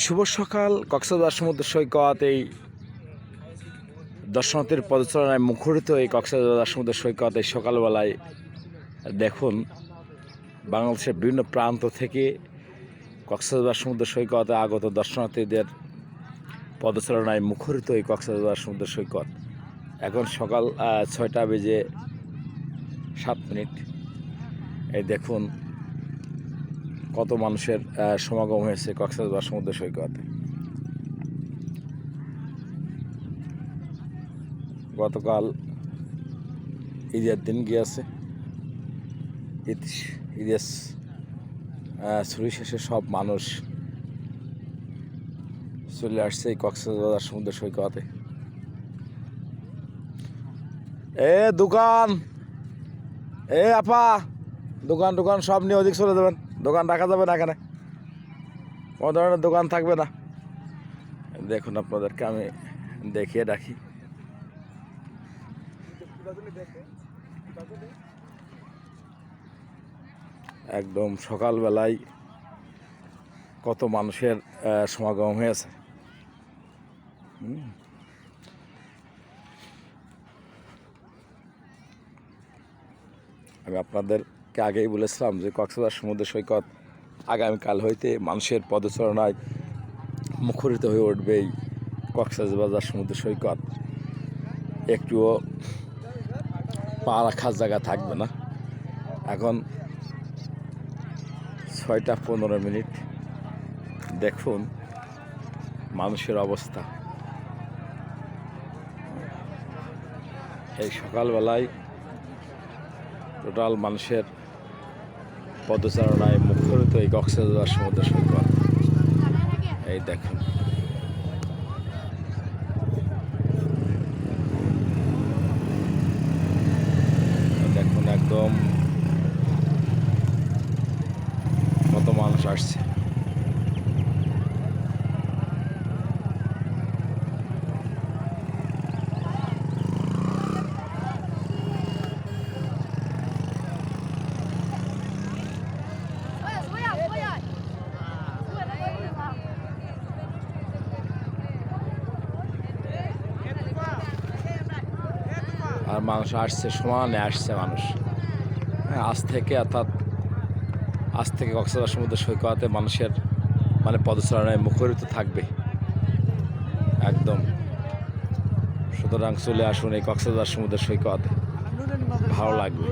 শুভ সকাল। কক্সবাজার সমুদ্র সৈকত এই দর্শনার্থীর পদচারণায় মুখরিত এই কক্সবাজার সমুদ্র সৈকত এই সকালবেলায় দেখুন বাংলাদেশের বিভিন্ন প্রান্ত থেকে কক্সবাজার সমুদ্র সৈকতে আগত দর্শনার্থীদের পদচারণায় মুখরিত এই কক্সবাজার সমুদ্র সৈকত। এখন সকাল 6:07। এই দেখুন কত মানুষের সমাগম হয়েছে কক্সবাজার সমুদ্র সৈকতে। গতকাল ঈদের দিন গিয়েছে, ঈদের ছুটি শেষে সব মানুষ চলে আসছে এই কক্সবাজার সমুদ্র সৈকতে। দোকান আপা, দোকান সব নিয়ে ওদিক চলে যাবেন। দোকান রাখা যাবে না, এখানে কোনো ধরনের দোকান থাকবে না। দেখুন আপনাদেরকে আমি দেখিয়ে রাখি। একদম সকালবেলায় কত মানুষের সমাগম হয়েছে। আমি আপনাদেরকে আগেই বলেছিলাম যে কক্সবাজার সমুদ্র সৈকত আগামীকাল হইতে মানুষের পদচারণায় মুখরিত হয়ে উঠবে। এই কক্সবাজার সমুদ্র সৈকত একটুও পা রাখার জায়গা থাকবে না। এখন 6:15। দেখুন মানুষের অবস্থা। এই সকালবেলায় টোটাল মানুষের পদচারণায় মুখরিত এই কক্সবাজার সমুদ্র সৈকত। এই দেখুন একদম কত মানুষ আসছে। আর মানুষ আসছে, সমানে আসছে মানুষ। আজ থেকে কক্সবাজার সমুদ্র সৈকতে মানুষের পদচারণায় মুখরিত থাকবে একদম। সুতরাং চলে আসুন এই কক্সবাজার সমুদ্র সৈকতে, ভালো লাগবে।